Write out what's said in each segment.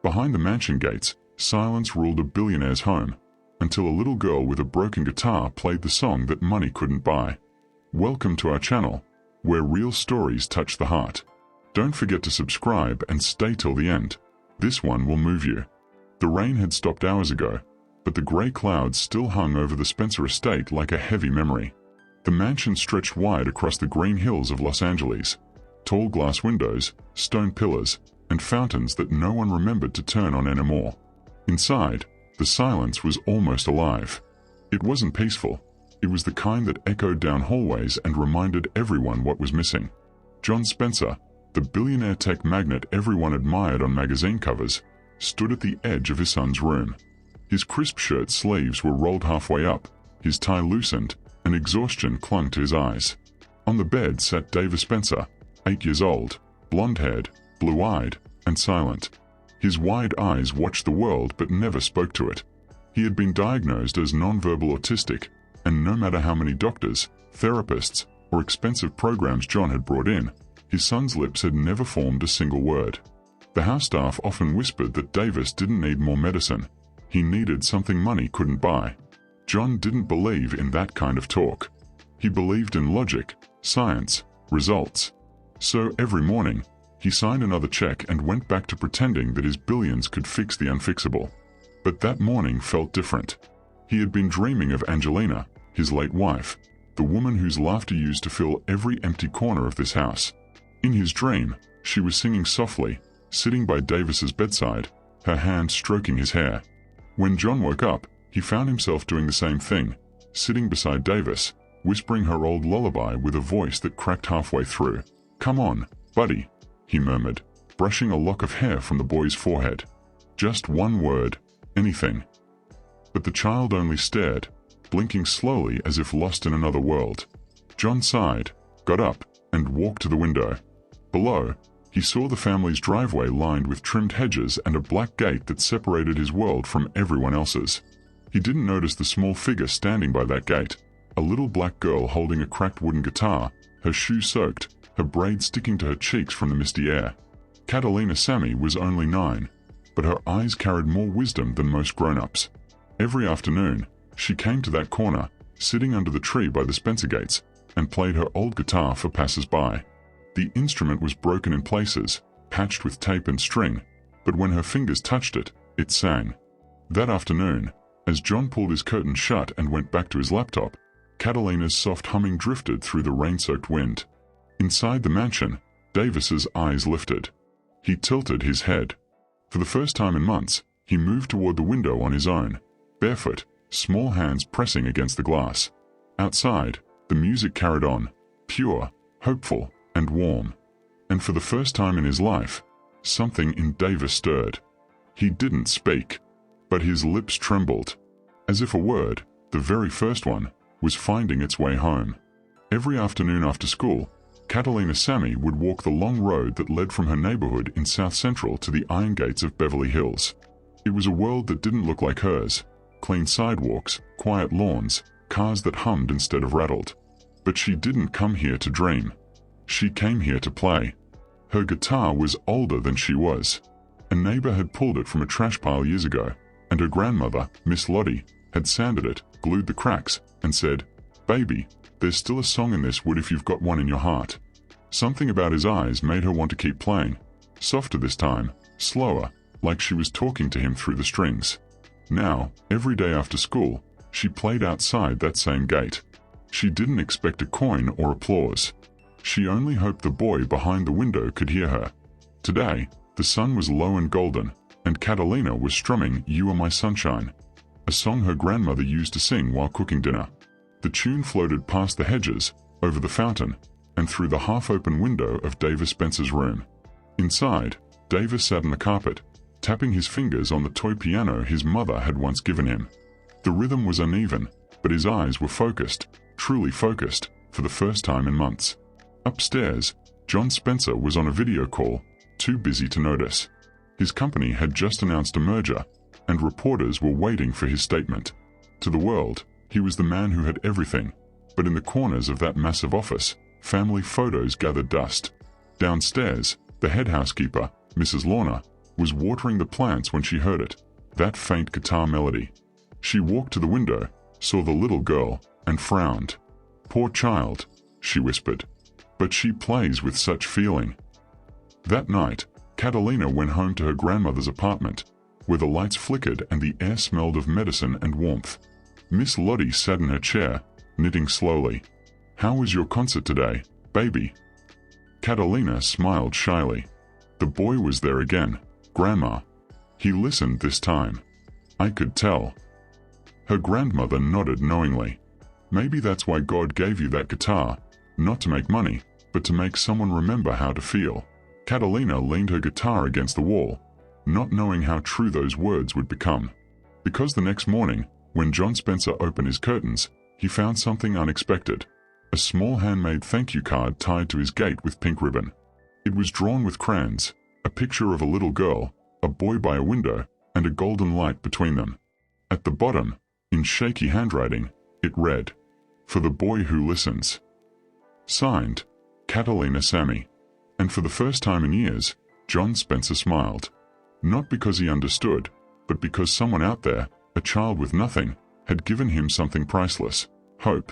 Behind the mansion gates, silence ruled a billionaire's home, until a little girl with a broken guitar played the song that money couldn't buy. Welcome to our channel, where real stories touch the heart. Don't forget to subscribe and stay till the end. This one will move you. The rain had stopped hours ago, but the grey clouds still hung over the Spencer estate like a heavy memory. The mansion stretched wide across the green hills of Los Angeles. Tall glass windows, stone pillars, and fountains that no one remembered to turn on anymore. Inside, the silence was almost alive. It wasn't peaceful. It was the kind that echoed down hallways and reminded everyone what was missing. John Spencer, the billionaire tech magnate everyone admired on magazine covers, stood at the edge of his son's room. His crisp shirt sleeves were rolled halfway up, his tie loosened, and exhaustion clung to his eyes. On the bed sat Davis Spencer, 8 years old, blonde-haired, blue-eyed, and silent. His wide eyes watched the world but never spoke to it. He had been diagnosed as nonverbal autistic, and no matter how many doctors, therapists, or expensive programs John had brought in, his son's lips had never formed a single word. The house staff often whispered that Davis didn't need more medicine. He needed something money couldn't buy. John didn't believe in that kind of talk. He believed in logic, science, results. So every morning, he signed another check and went back to pretending that his billions could fix the unfixable. But that morning felt different. He had been dreaming of Angelina, his late wife, the woman whose laughter used to fill every empty corner of this house. In his dream, she was singing softly, sitting by Davis's bedside, her hand stroking his hair. When John woke up, he found himself doing the same thing, sitting beside Davis, whispering her old lullaby with a voice that cracked halfway through. "Come on, buddy," he murmured, brushing a lock of hair from the boy's forehead. "Just one word, anything." But the child only stared, blinking slowly as if lost in another world. John sighed, got up, and walked to the window. Below, he saw the family's driveway lined with trimmed hedges and a black gate that separated his world from everyone else's. He didn't notice the small figure standing by that gate, a little black girl holding a cracked wooden guitar, her shoe soaked, her braids sticking to her cheeks from the misty air. Catalina Sammy was only 9, but her eyes carried more wisdom than most grown-ups. Every afternoon, she came to that corner, sitting under the tree by the Spencer gates, and played her old guitar for passers-by. The instrument was broken in places, patched with tape and string, but when her fingers touched it, it sang. That afternoon, as John pulled his curtain shut and went back to his laptop, Catalina's soft humming drifted through the rain-soaked wind. Inside the mansion, Davis's eyes lifted. He tilted his head. For the first time in months, he moved toward the window on his own, barefoot, small hands pressing against the glass. Outside, the music carried on, pure, hopeful, and warm. And for the first time in his life, something in Davis stirred. He didn't speak, but his lips trembled, as if a word, the very first one, was finding its way home. Every afternoon after school, Catalina Sammy would walk the long road that led from her neighborhood in South Central to the iron gates of Beverly Hills. It was a world that didn't look like hers: clean sidewalks, quiet lawns, cars that hummed instead of rattled. But she didn't come here to dream. She came here to play. Her guitar was older than she was. A neighbor had pulled it from a trash pile years ago, and her grandmother, Miss Lottie, had sanded it, glued the cracks, and said, "Baby, there's still a song in this wood if you've got one in your heart." Something about his eyes made her want to keep playing. Softer this time, slower, like she was talking to him through the strings. Now, every day after school, she played outside that same gate. She didn't expect a coin or applause. She only hoped the boy behind the window could hear her. Today, the sun was low and golden, and Catalina was strumming "You Are My Sunshine," a song her grandmother used to sing while cooking dinner. The tune floated past the hedges, over the fountain, and through the half-open window of Davis Spencer's room. Inside, Davis sat on the carpet, tapping his fingers on the toy piano his mother had once given him. The rhythm was uneven, but his eyes were focused, truly focused, for the first time in months. Upstairs, John Spencer was on a video call, too busy to notice. His company had just announced a merger, and reporters were waiting for his statement. To the world, he was the man who had everything, but in the corners of that massive office, family photos gathered dust. Downstairs, the head housekeeper, Mrs. Lorna, was watering the plants when she heard it, that faint guitar melody. She walked to the window, saw the little girl, and frowned. "Poor child," she whispered. "But she plays with such feeling." That night, Catalina went home to her grandmother's apartment, where the lights flickered and the air smelled of medicine and warmth. Miss Lottie sat in her chair, knitting slowly. "How was your concert today, baby?" Catalina smiled shyly. "The boy was there again, Grandma. He listened this time. I could tell." Her grandmother nodded knowingly. "Maybe that's why God gave you that guitar, not to make money, but to make someone remember how to feel." Catalina leaned her guitar against the wall, not knowing how true those words would become. Because the next morning, when John Spencer opened his curtains, he found something unexpected. A small handmade thank you card tied to his gate with pink ribbon. It was drawn with crayons, a picture of a little girl, a boy by a window, and a golden light between them. At the bottom, in shaky handwriting, it read, "For the boy who listens." Signed, Catalina Sammy. And for the first time in years, John Spencer smiled. Not because he understood, but because someone out there, a child with nothing, had given him something priceless: hope.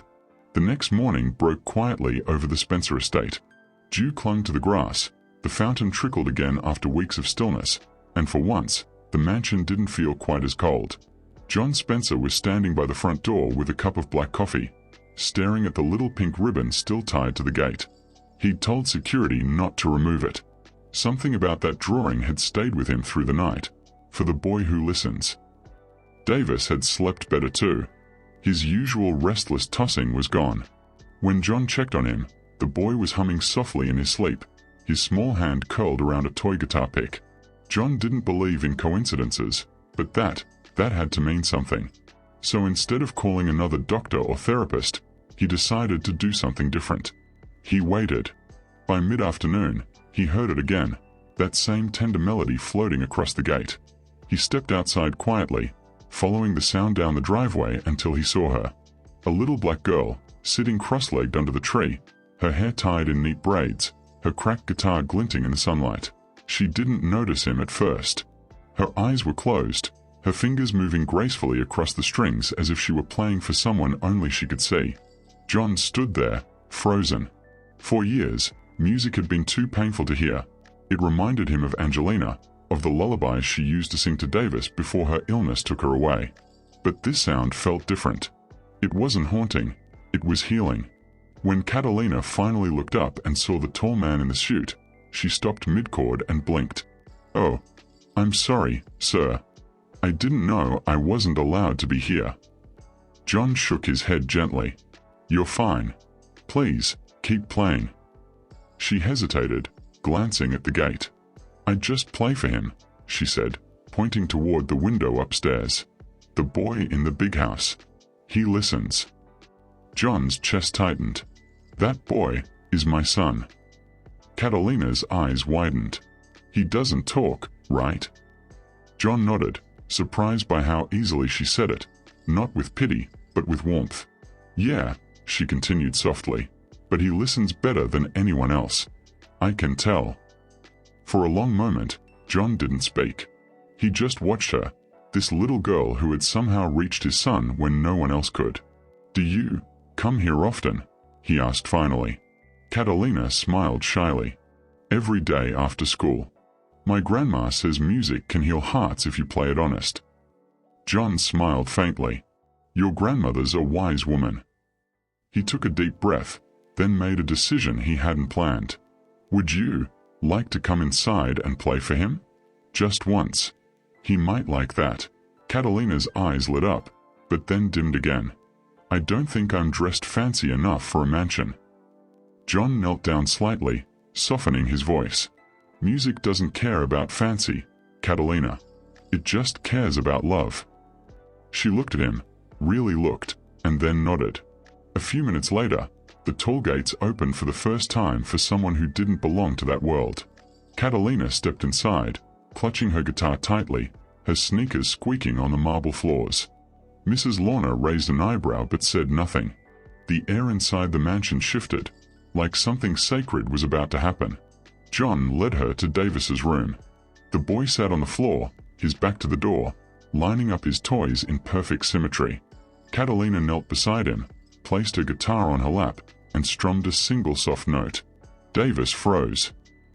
The next morning broke quietly over the Spencer estate. Dew clung to the grass, the fountain trickled again after weeks of stillness, and for once, the mansion didn't feel quite as cold. John Spencer was standing by the front door with a cup of black coffee, staring at the little pink ribbon still tied to the gate. He'd told security not to remove it. Something about that drawing had stayed with him through the night. For the boy who listens. Davis had slept better too. His usual restless tossing was gone. When John checked on him, the boy was humming softly in his sleep, his small hand curled around a toy guitar pick. John didn't believe in coincidences, but that had to mean something. So instead of calling another doctor or therapist, he decided to do something different. He waited. By mid-afternoon, he heard it again, that same tender melody floating across the gate. He stepped outside quietly, following the sound down the driveway until he saw her. A little black girl, sitting cross-legged under the tree, her hair tied in neat braids, her cracked guitar glinting in the sunlight. She didn't notice him at first. Her eyes were closed, her fingers moving gracefully across the strings as if she were playing for someone only she could see. John stood there, frozen. For years, music had been too painful to hear. It reminded him of Angelina, of the lullabies she used to sing to Davis before her illness took her away. But this sound felt different. It wasn't haunting, it was healing. When Catalina finally looked up and saw the tall man in the suit, she stopped mid-chord and blinked. "Oh, I'm sorry, sir. I didn't know I wasn't allowed to be here." John shook his head gently. "You're fine. Please, keep playing." She hesitated, glancing at the gate. "I just play for him," she said, pointing toward the window upstairs. "The boy in the big house. He listens." John's chest tightened. "That boy is my son." Catalina's eyes widened. "He doesn't talk, right?" John nodded, surprised by how easily she said it, not with pity, but with warmth. "Yeah," she continued softly, "but he listens better than anyone else. I can tell." For a long moment, John didn't speak. He just watched her, this little girl who had somehow reached his son when no one else could. "Do you come here often?" he asked finally. Catalina smiled shyly. "Every day after school. My grandma says music can heal hearts if you play it honest." John smiled faintly. "Your grandmother's a wise woman." He took a deep breath, then made a decision he hadn't planned. "Would you like to come inside and play for him? Just once. He might like that." Catalina's eyes lit up, but then dimmed again. "I don't think I'm dressed fancy enough for a mansion." John knelt down slightly, softening his voice. "Music doesn't care about fancy, Catalina. It just cares about love." She looked at him, really looked, and then nodded. A few minutes later, the tall gates opened for the first time for someone who didn't belong to that world. Catalina stepped inside, clutching her guitar tightly, her sneakers squeaking on the marble floors. Mrs. Lorna raised an eyebrow but said nothing. The air inside the mansion shifted, like something sacred was about to happen. John led her to Davis's room. The boy sat on the floor, his back to the door, lining up his toys in perfect symmetry. Catalina knelt beside him, placed her guitar on her lap, and strummed a single soft note. Davis froze.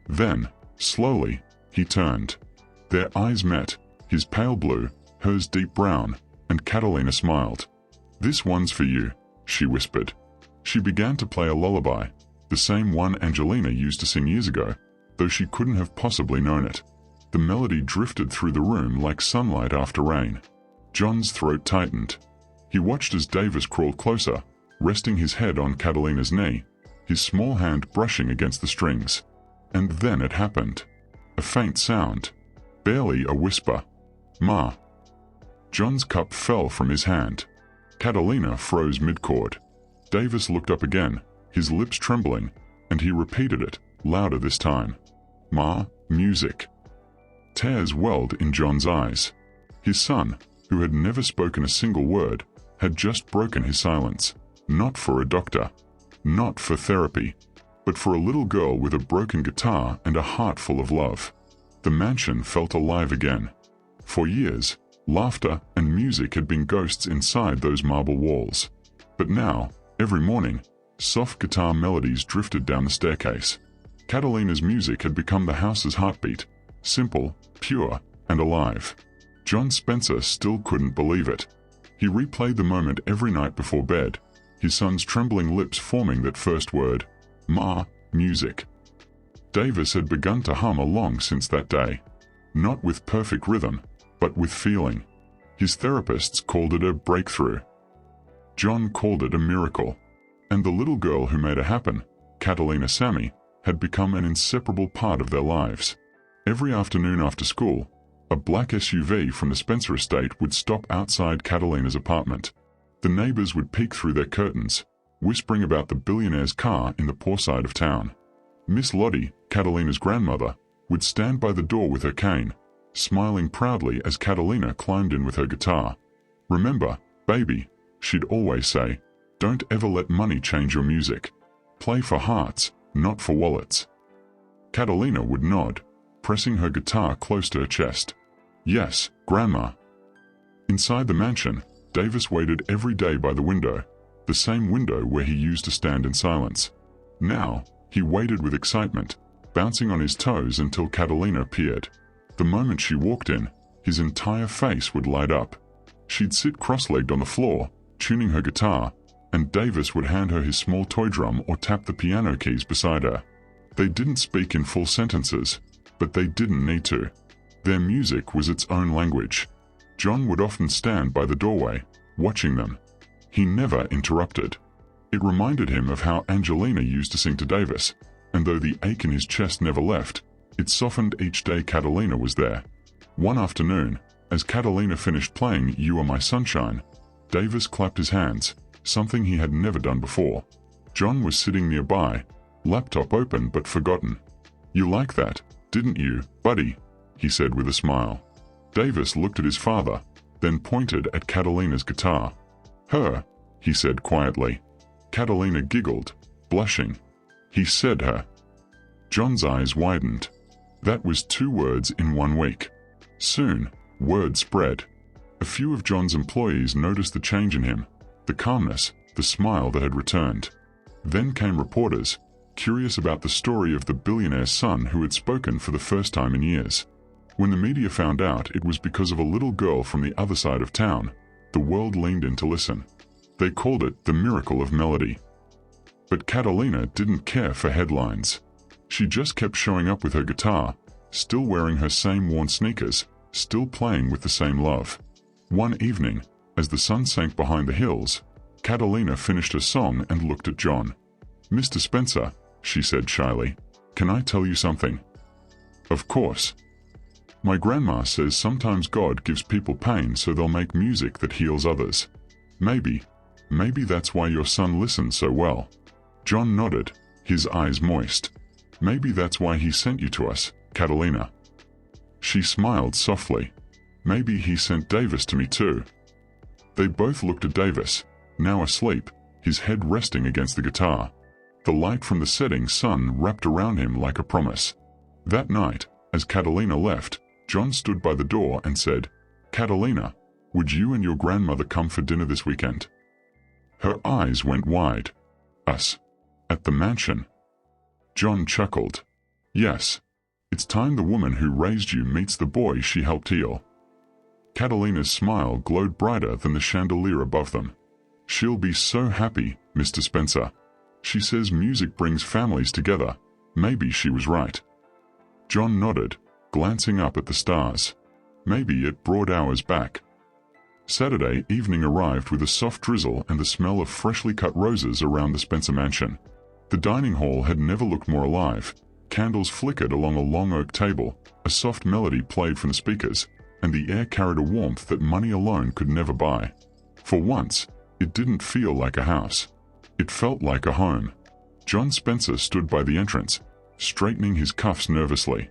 Then, slowly, he turned. Their eyes met, his pale blue, hers deep brown, and Catalina smiled. "This one's for you," she whispered. She began to play a lullaby, the same one Angelina used to sing years ago, though she couldn't have possibly known it. The melody drifted through the room like sunlight after rain. John's throat tightened. He watched as Davis crawled closer, resting his head on Catalina's knee, his small hand brushing against the strings. And then it happened. A faint sound. Barely a whisper. "Ma." John's cup fell from his hand. Catalina froze mid-chord. Davis looked up again, his lips trembling, and he repeated it, louder this time. "Ma, music." Tears welled in John's eyes. His son, who had never spoken a single word, had just broken his silence. Not for a doctor, not for therapy, but for a little girl with a broken guitar and a heart full of love. The mansion felt alive again. For years, laughter and music had been ghosts inside those marble walls. But now, every morning, soft guitar melodies drifted down the staircase. Catalina's music had become the house's heartbeat, simple, pure, and alive. John Spencer still couldn't believe it. He replayed the moment every night before bed, his son's trembling lips forming that first word, "Ma, music." Davis had begun to hum along since that day, not with perfect rhythm, but with feeling. His therapists called it a breakthrough. John called it a miracle. And the little girl who made it happen, Catalina Sammy, had become an inseparable part of their lives. Every afternoon after school, a black SUV from the Spencer estate would stop outside Catalina's apartment. The neighbors would peek through their curtains, whispering about the billionaire's car in the poor side of town. Miss Lottie, Catalina's grandmother, would stand by the door with her cane, smiling proudly as Catalina climbed in with her guitar. "Remember, baby," she'd always say, "don't ever let money change your music. Play for hearts, not for wallets." Catalina would nod, pressing her guitar close to her chest. "Yes, Grandma." Inside the mansion, Davis waited every day by the window, the same window where he used to stand in silence. Now, he waited with excitement, bouncing on his toes until Catalina appeared. The moment she walked in, his entire face would light up. She'd sit cross-legged on the floor, tuning her guitar, and Davis would hand her his small toy drum or tap the piano keys beside her. They didn't speak in full sentences, but they didn't need to. Their music was its own language. John would often stand by the doorway, watching them. He never interrupted. It reminded him of how Angelina used to sing to Davis, and though the ache in his chest never left, it softened each day Catalina was there. One afternoon, as Catalina finished playing "You Are My Sunshine," Davis clapped his hands, something he had never done before. John was sitting nearby, laptop open but forgotten. "You like that, didn't you, buddy?" he said with a smile. Davis looked at his father, then pointed at Catalina's guitar. "Her," he said quietly. Catalina giggled, blushing. He said her. John's eyes widened. That was 2 words in 1 week. Soon, word spread. A few of John's employees noticed the change in him, the calmness, the smile that had returned. Then came reporters, curious about the story of the billionaire's son who had spoken for the first time in years. When the media found out it was because of a little girl from the other side of town, the world leaned in to listen. They called it the miracle of melody. But Catalina didn't care for headlines. She just kept showing up with her guitar, still wearing her same worn sneakers, still playing with the same love. One evening, as the sun sank behind the hills, Catalina finished her song and looked at John. "Mr. Spencer," she said shyly, "can I tell you something?" "Of course." "My grandma says sometimes God gives people pain so they'll make music that heals others. Maybe that's why your son listens so well." John nodded, his eyes moist. "Maybe that's why he sent you to us, Catalina." She smiled softly. "Maybe he sent Davis to me too." They both looked at Davis, now asleep, his head resting against the guitar. The light from the setting sun wrapped around him like a promise. That night, as Catalina left, John stood by the door and said, "Catalina, would you and your grandmother come for dinner this weekend?" Her eyes went wide. "Us? At the mansion?" John chuckled. "Yes. It's time the woman who raised you meets the boy she helped heal." Catalina's smile glowed brighter than the chandelier above them. "She'll be so happy, Mr. Spencer. She says music brings families together. Maybe she was right." John nodded, glancing up at the stars. Maybe it brought ours back. Saturday evening arrived with a soft drizzle and the smell of freshly cut roses around the Spencer mansion. The dining hall had never looked more alive. Candles flickered along a long oak table, a soft melody played from the speakers, and the air carried a warmth that money alone could never buy. For once, it didn't feel like a house. It felt like a home. John Spencer stood by the entrance, straightening his cuffs nervously.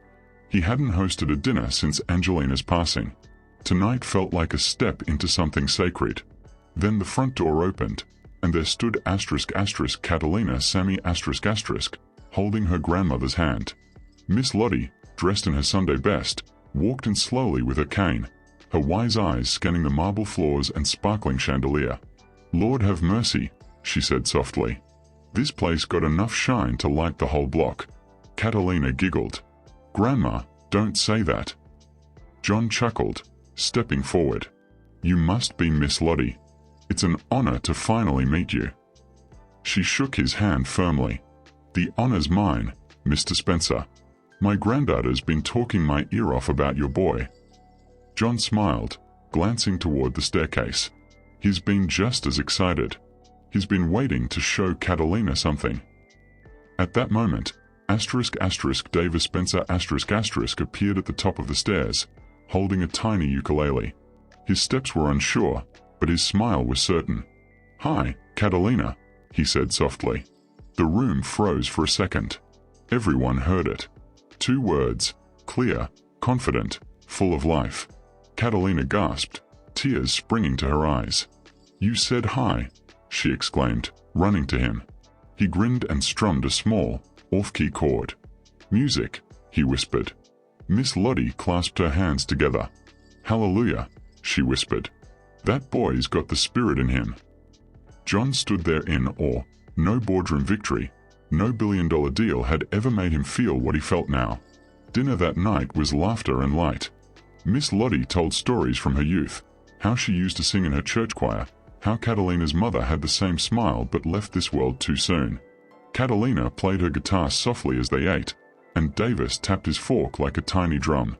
He hadn't hosted a dinner since Angelina's passing. Tonight felt like a step into something sacred. Then the front door opened, and there stood Catalina Sammy holding her grandmother's hand. Miss Lottie, dressed in her Sunday best, walked in slowly with her cane, her wise eyes scanning the marble floors and sparkling chandelier. "Lord have mercy," she said softly. "This place got enough shine to light the whole block." Catalina giggled. "Grandma, don't say that." John chuckled, stepping forward. "You must be Miss Lottie. It's an honor to finally meet you." She shook his hand firmly. "The honor's mine, Mr. Spencer. My granddaughter's been talking my ear off about your boy." John smiled, glancing toward the staircase. He's been just as excited. He's been waiting to show Catalina something. At that moment, Davis Spencer appeared at the top of the stairs, holding a tiny ukulele. His steps were unsure, but his smile was certain. "Hi, Catalina," he said softly. The room froze for a second. Everyone heard it. 2 words, clear, confident, full of life. Catalina gasped, tears springing to her eyes. "You said hi," she exclaimed, running to him. He grinned and strummed a small, off-key chord. "Music," he whispered. Miss Lottie clasped her hands together. "Hallelujah," she whispered. "That boy's got the spirit in him." John stood there in awe. No boardroom victory, no billion-dollar deal had ever made him feel what he felt now. Dinner that night was laughter and light. Miss Lottie told stories from her youth, how she used to sing in her church choir, how Catalina's mother had the same smile but left this world too soon. Catalina played her guitar softly as they ate, and Davis tapped his fork like a tiny drum.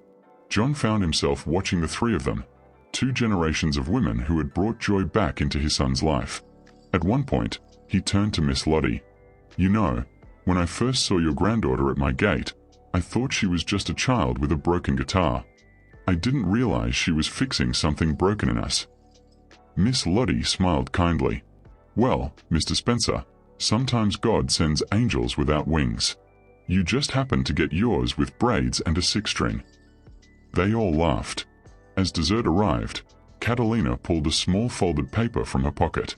John found himself watching the 3 of them, 2 generations of women who had brought joy back into his son's life. At one point, he turned to Miss Lottie. "You know, when I first saw your granddaughter at my gate, I thought she was just a child with a broken guitar. I didn't realize she was fixing something broken in us." Miss Lottie smiled kindly. "Well, Mr. Spencer, sometimes God sends angels without wings. You just happened to get yours with braids and a 6-string. They all laughed. As dessert arrived, Catalina pulled a small folded paper from her pocket.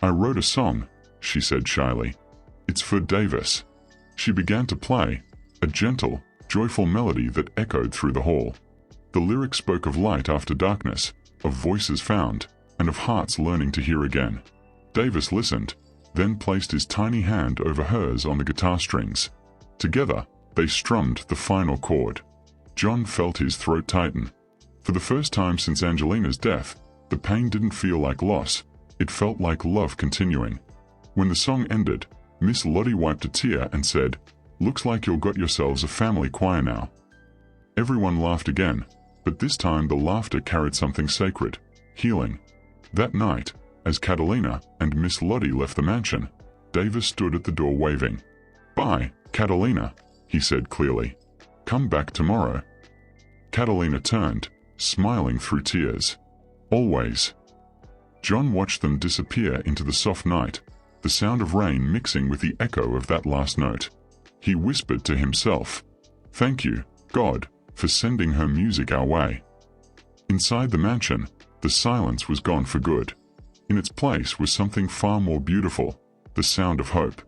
"I wrote a song," she said shyly. "It's for Davis." She began to play, a gentle, joyful melody that echoed through the hall. The lyrics spoke of light after darkness, of voices found, and of hearts learning to hear again. Davis listened, then placed his tiny hand over hers on the guitar strings. Together, they strummed the final chord. John felt his throat tighten. For the first time since Angelina's death, the pain didn't feel like loss. It felt like love continuing. When the song ended, Miss Lottie wiped a tear and said, "Looks like you've got yourselves a family choir now." Everyone laughed again, but this time the laughter carried something sacred, healing. That night, as Catalina and Miss Lottie left the mansion, Davis stood at the door waving. "Bye, Catalina," he said clearly. "Come back tomorrow." Catalina turned, smiling through tears. "Always." John watched them disappear into the soft night, the sound of rain mixing with the echo of that last note. He whispered to himself, "Thank you, God, for sending her music our way." Inside the mansion, the silence was gone for good. In its place was something far more beautiful, the sound of hope.